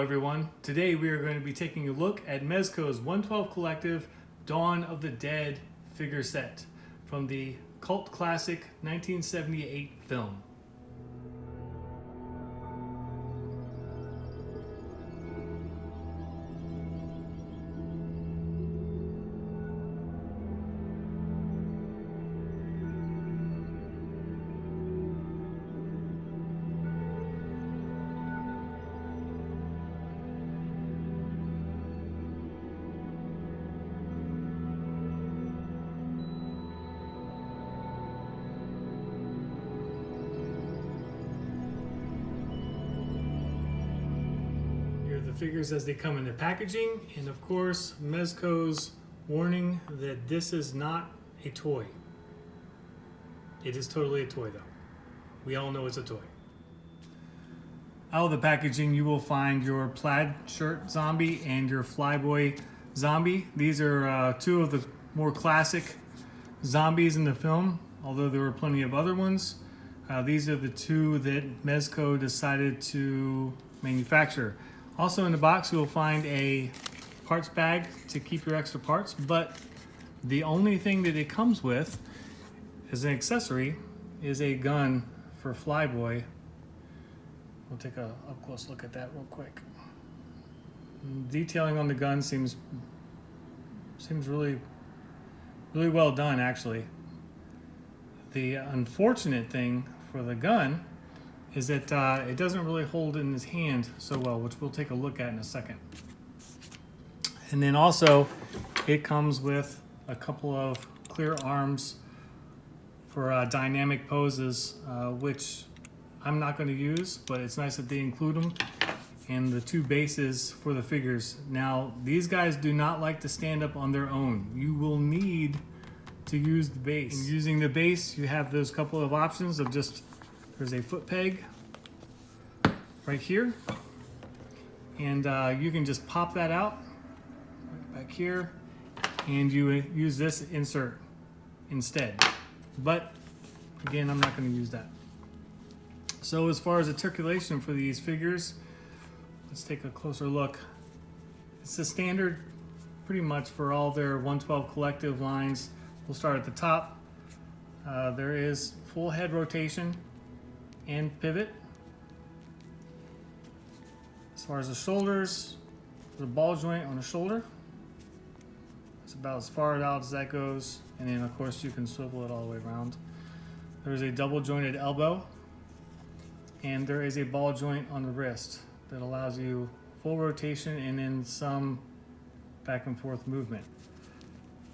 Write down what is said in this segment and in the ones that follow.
everyone. Today we are going to be taking a look at Mezco's 112 Collective Dawn of the Dead figure set from the cult classic 1978 film. The figures as they come in the packaging, and of course Mezco's warning that this is not a toy. It is totally a toy though. We all know it's a toy. Out of the packaging you will find your plaid shirt zombie and your flyboy zombie. These are two of the more classic zombies in the film, although there were plenty of other ones. These are the two that Mezco decided to manufacture. Also in the box, you'll find a parts bag to keep your extra parts, but the only thing that it comes with as an accessory is a gun for Flyboy. We'll take a up close look at that real quick. Detailing on the gun seems really well done, actually. The unfortunate thing for the gun is that it doesn't really hold in his hand so well, which we'll take a look at in a second. And then also, it comes with a couple of clear arms for dynamic poses, which I'm not going to use, but it's nice that they include them. And the two bases for the figures. Now, these guys do not like to stand up on their own. You will need to use the base. And using the base, you have those couple of options of just, there's a foot peg right here, and you can just pop that out right back here, and you use this insert instead. But again, I'm not going to use that. So as far as articulation for these figures, let's take a closer look. It's the standard pretty much for all their 112 Collective lines. We'll start at the top. There is full head rotation and pivot. As far as the shoulders, the ball joint on the shoulder, it's about as far out as that goes, and then of course you can swivel it all the way around. There's a double jointed elbow, and there is a ball joint on the wrist that allows you full rotation and then some back and forth movement.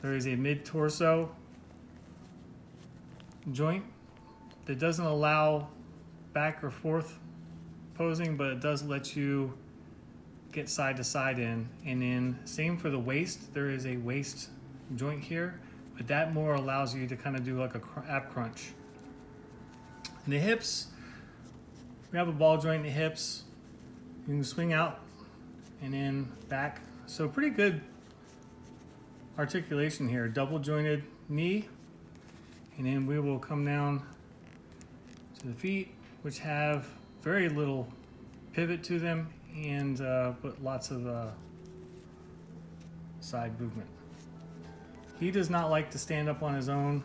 There is a mid-torso joint that doesn't allow back or forth posing, but it does let you get side to side in. And then same for the waist. There is a waist joint here, but that more allows you to kind of do like a ab crunch. In the hips, we have a ball joint in the hips. You can swing out and then back. So pretty good articulation here. Double jointed knee, and then we will come down to the feet, which have very little pivot to them, and but lots of side movement. He does not like to stand up on his own.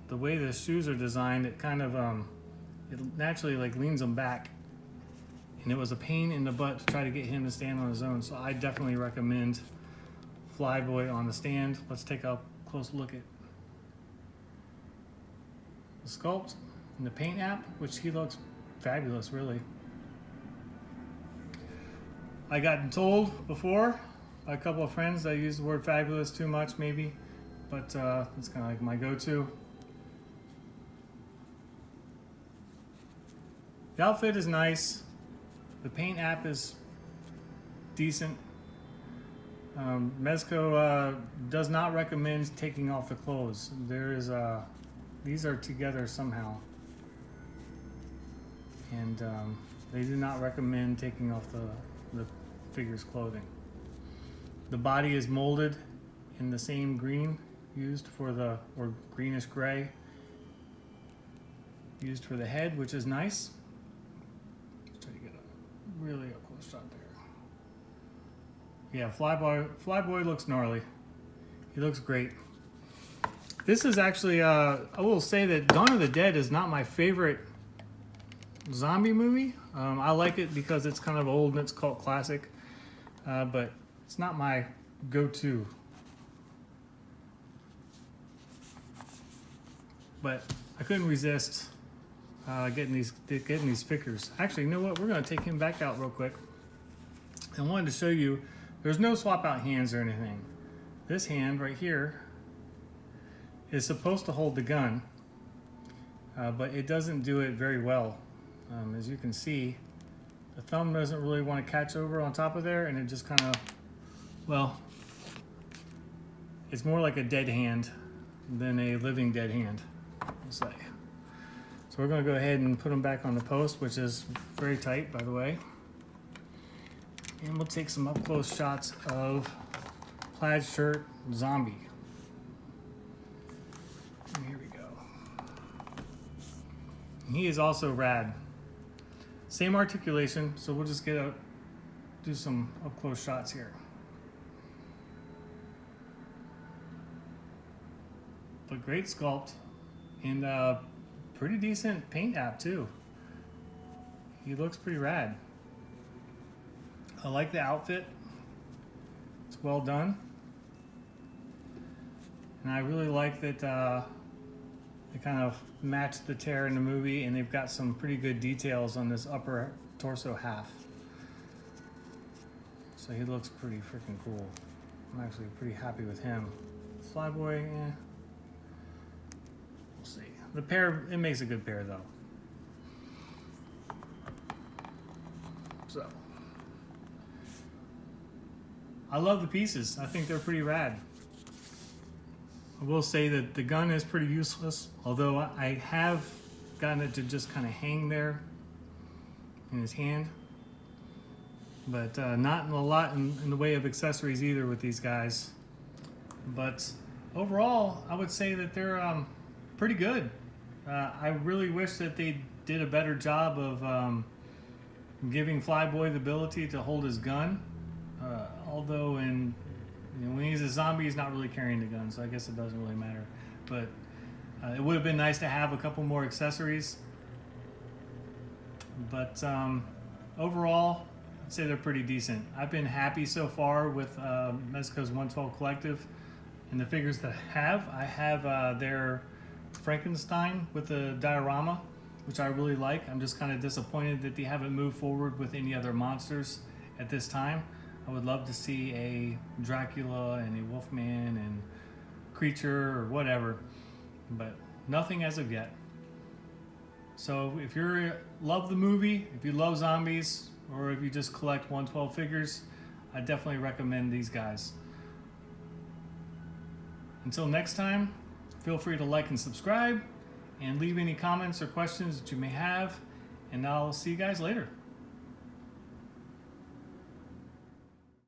The way the shoes are designed, it kind of it naturally like leans him back, and it was a pain in the butt to try to get him to stand on his own. So I definitely recommend Flyboy on the stand. Let's take a close look at the Sculpt and the paint app, which he looks fabulous, really. I got told before by a couple of friends that I use the word fabulous too much, maybe, but it's kind of like my go-to. The outfit is nice. The paint app is decent. Mezco does not recommend taking off the clothes. There is these are together somehow, and they do not recommend taking off the figure's clothing. The body is molded in the same green used for the, or greenish gray, used for the head, which is nice. Let's try to get a really up close shot there. Yeah, Flyboy looks gnarly. He looks great. This is actually, I will say that Dawn of the Dead is not my favorite zombie movie. I like it because it's kind of old and it's cult classic, but it's not my go-to. But I couldn't resist getting these figures. Actually, you know what? We're going to take him back out real quick. I wanted to show you, there's no swap out hands or anything. This hand right here is supposed to hold the gun, but it doesn't do it very well. As you can see, the thumb doesn't really want to catch over on top of there, and it just kind of, well, it's more like a dead hand than a living dead hand, we'll say. So we're going to go ahead and put them back on the post, which is very tight, by the way. And we'll take some up close shots of plaid shirt zombie. And here we go. And he is also rad. Same articulation, so we'll just do some up close shots here. But great sculpt and pretty decent paint app too. He looks pretty rad. I like the outfit. It's well done. And I really like that they kind of match the tear in the movie, and they've got some pretty good details on this upper torso half. So he looks pretty freaking cool. I'm actually pretty happy with him. Flyboy, eh. We'll see. The pair, it makes a good pair though. So. I love the pieces. I think they're pretty rad. I will say that the gun is pretty useless, although I have gotten it to just kind of hang there in his hand. But not a lot in the way of accessories either with these guys. But overall, I would say that they're pretty good. I really wish that they did a better job of giving Flyboy the ability to hold his gun. Although when he's a zombie, he's not really carrying the gun, so I guess it doesn't really matter. But it would have been nice to have a couple more accessories. But overall, I'd say they're pretty decent. I've been happy so far with Mezco's 112 Collective and the figures that I have their Frankenstein with the diorama, which I really like. I'm just kind of disappointed that they haven't moved forward with any other monsters at this time. I would love to see a Dracula and a Wolfman and Creature or whatever, but nothing as of yet. So if you love the movie, if you love zombies, or if you just collect 112 figures, I definitely recommend these guys. Until next time, feel free to like and subscribe and leave any comments or questions that you may have, and I'll see you guys later.